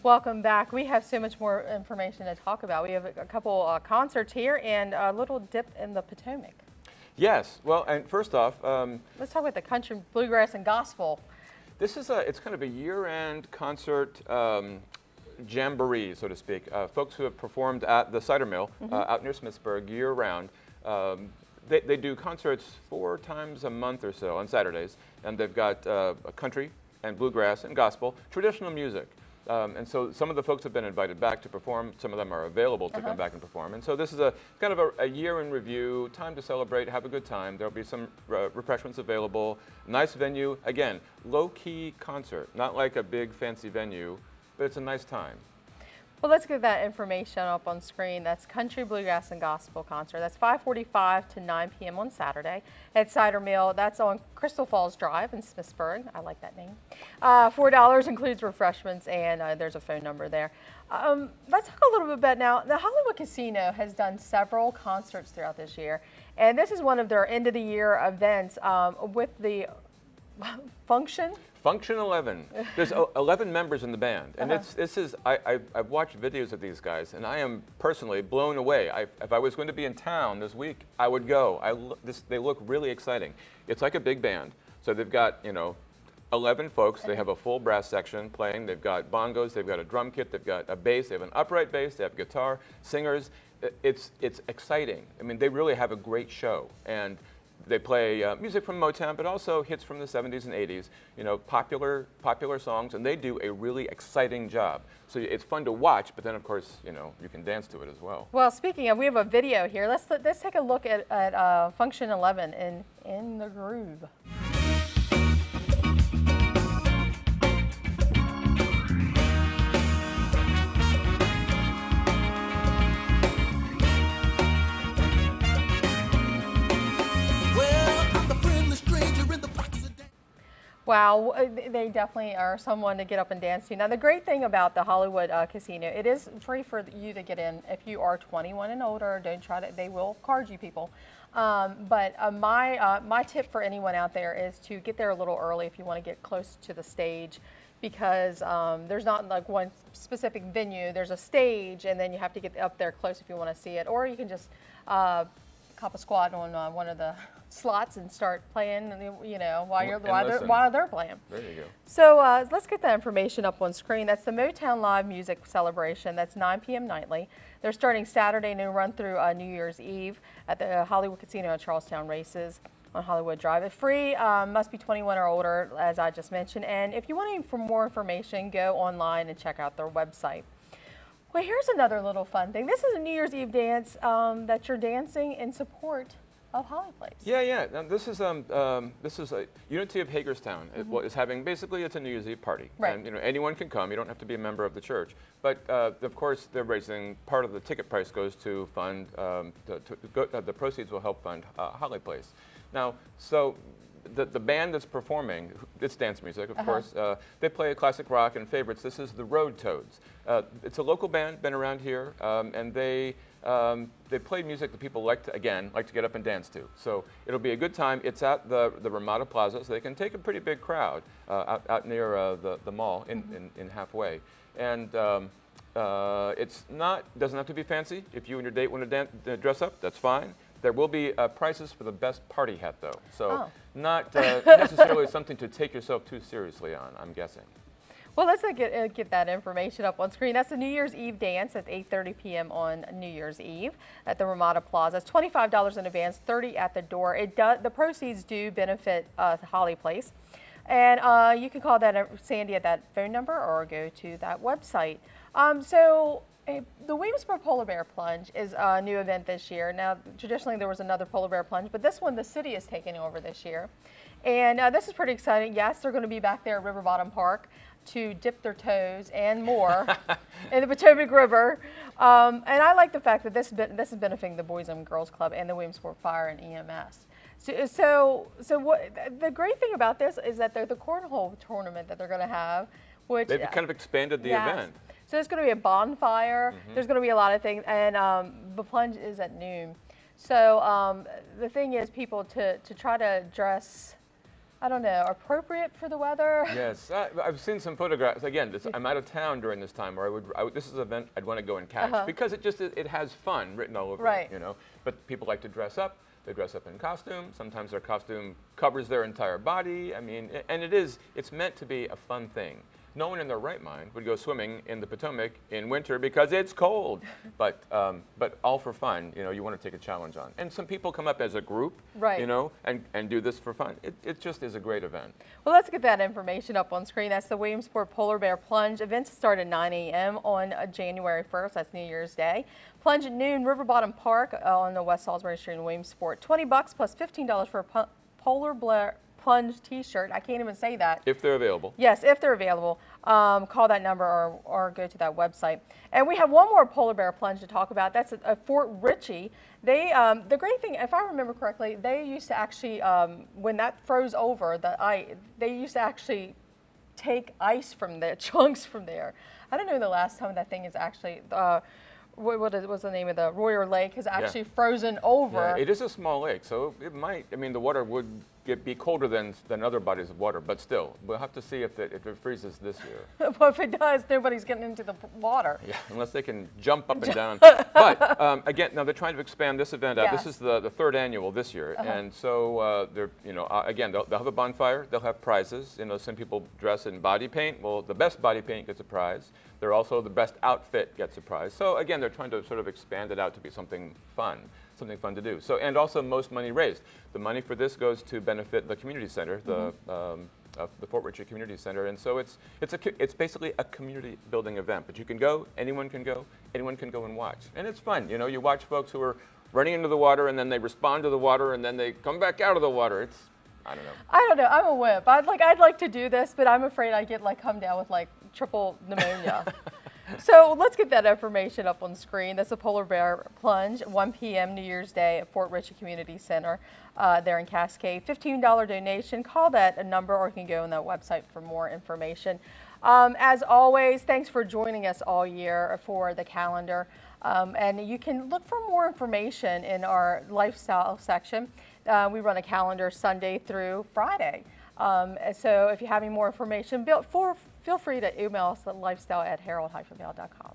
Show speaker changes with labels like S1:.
S1: Welcome back. We have so much more information to talk about. We have a couple concerts here and a little dip in the Potomac.
S2: Yes. Well, and first off,
S1: Let's talk about the country, bluegrass, and gospel.
S2: this is it's kind of a year-end concert jamboree, so to speak. Folks who have performed at the Cider-Mill out near Smithsburg year-round. They do concerts 4 times a month or so on Saturdays, and they've got country and bluegrass and gospel, traditional music. And so some of the folks have been invited back to perform. Some of them are available to come back and perform. And so this is a kind of a year in review, time to celebrate, have a good time. There'll be some refreshments available. Nice venue. Again, low-key concert, not like a big fancy venue, but it's a nice time.
S1: Well, let's get that information up on screen. That's Country, Bluegrass, and Gospel Concert. That's 5:45 to 9 p.m. on Saturday at Cider-Mill. That's on Crystal Falls Drive in Smithsburg. I like that name. $4 includes refreshments, and there's a phone number there. Let's talk a little bit about now. The Hollywood Casino has done several concerts throughout this year, and this is one of their end-of-the-year events with the Function
S2: 11. There's 11 members in the band, and I've watched videos of these guys, and I am personally blown away. If I was going to be in town this week, I would go. They look really exciting. It's like a big band, so they've got 11 folks. They have a full brass section playing. They've got bongos. They've got a drum kit. They've got a bass. They have an upright bass. They have guitar, singers. It's exciting. I mean, they really have a great show, and they play music from Motown, but also hits from the 70s and 80s, popular songs, and they do a really exciting job. So it's fun to watch, but then, of course, you can dance to it as well.
S1: Well, speaking of, we have a video here. Let's take a look at Function 11 in the Groove. Wow, they definitely are someone to get up and dance to. Now, the great thing about the Hollywood Casino, it is free for you to get in if you are 21 and older. Don't try to; they will card you people. But my tip for anyone out there is to get there a little early if you want to get close to the stage, because there's not like one specific venue. There's a stage, and then you have to get up there close if you want to see it, or you can just cop a squat on one of the slots and start playing, while they're playing.
S2: There you go.
S1: So let's get that information up on screen. That's the Motown Live Music Celebration. That's 9 p.m. nightly. They're starting Saturday and run through New Year's Eve at the Hollywood Casino at Charlestown Races on Hollywood Drive. It's free, must be 21 or older, as I just mentioned. And if you want more information, go online and check out their website. Well, here's another little fun thing. This is a New Year's Eve dance that you're dancing in support of Holly Place.
S2: Yeah. Now, this is a Unity of Hagerstown. Is having basically it's a New Year's Eve party,
S1: right.
S2: And anyone can come. You don't have to be a member of the church. But of course, they're raising part of the ticket price goes to fund the proceeds will help fund Holly Place. Now, so the band that's performing, it's dance music, of course. They play classic rock and favorites. This is the Road Toads. It's a local band, been around here, and they play music that people like to get up and dance to. So it'll be a good time. It's at the Ramada Plaza, so they can take a pretty big crowd out near the mall in halfway. And it's doesn't have to be fancy. If you and your date want to dress up, that's fine. There will be prices for the best party hat, though. So not necessarily something to take yourself too seriously on, I'm guessing.
S1: Well, let's get that information up on screen. That's the New Year's Eve dance at 8:30 p.m. on New Year's Eve at the Ramada Plaza. It's $25 in advance, $30 at the door. The proceeds do benefit Holly Place. And you can call Sandy at that phone number or go to that website. The Williamsburg Polar Bear Plunge is a new event this year. Now, traditionally there was another Polar Bear Plunge, but this one the city is taking over this year. And this is pretty exciting. Yes, they're going to be back there at River Bottom Park to dip their toes and more in the Potomac River. And I like the fact that this is benefiting the Boys and Girls Club and the Williamsburg Fire and EMS. So what the great thing about this is that the cornhole tournament that they're going to have, which
S2: they've kind of expanded the event.
S1: So there's going to be a bonfire. There's going to be a lot of things, and the plunge is at noon. So the thing is, people to try to dress I don't know, appropriate for the weather?
S2: Yes, I've seen some photographs. Again, I'm out of town during this time, where this is an event I'd want to go and catch because it has fun written all over
S1: Right.
S2: it, you know. But people like to dress up. They dress up in costume. Sometimes their costume covers their entire body. I mean, and it's meant to be a fun thing. No one in their right mind would go swimming in the Potomac in winter because it's cold. But all for fun. You know, you want to take a challenge on. And some people come up as a group,
S1: Right.
S2: you know, and do this for fun. It just is a great event.
S1: Well, let's get that information up on screen. That's the Williamsport Polar Bear Plunge. Events start at 9 a.m. on January 1st. That's New Year's Day. Plunge at noon, River Bottom Park on the West Salisbury Street in Williamsport. $20 plus $15 for a Polar Bear Plunge T-shirt. I can't even say that.
S2: If they're available.
S1: Yes, if they're available. Call that number or go to that website. And we have one more polar bear plunge to talk about. That's at Fort Ritchie. They, the great thing, if I remember correctly, they used to actually, when that froze over, they used to actually take ice from there, chunks from there. I don't know the last time that thing is actually, what was the name of the Royer Lake has actually frozen over.
S2: Yeah, it is a small lake, so it might, I mean, the water would be colder than other bodies of water, but still, we'll have to see if it freezes this year.
S1: Well, if it does, nobody's getting into the water.
S2: Yeah, unless they can jump up and down. But again, now they're trying to expand this event out.
S1: Yes.
S2: This is the third annual this year, and so they're, you know, again, they'll have a bonfire. They'll have prizes. You know, some people dress in body paint. Well, the best body paint gets a prize. They're also the best outfit gets a prize. So again, they're trying to sort of expand it out to be something fun to do. So, and also most money raised. The money for this goes to benefit the community center, the Fort Ritchie Community Center, and so it's basically a community building event. But you can go, anyone can go and watch, and it's fun. You know, you watch folks who are running into the water, and then they respond to the water, and then they come back out of the water. It's, I don't know.
S1: I don't know. I'm a wimp. I'd like to do this, but I'm afraid I get come down with triple pneumonia. So let's get that information up on screen. That's a polar bear plunge, 1 p.m. New Year's Day at Fort Ritchie Community Center there in Cascade. $15 donation. Call that number, or you can go on that website for more information. As always, thanks for joining us all year for the calendar. And you can look for more information in our lifestyle section. We run a calendar Sunday through Friday. So if you have any more information, feel free to email us at lifestyle@herald-mail.com.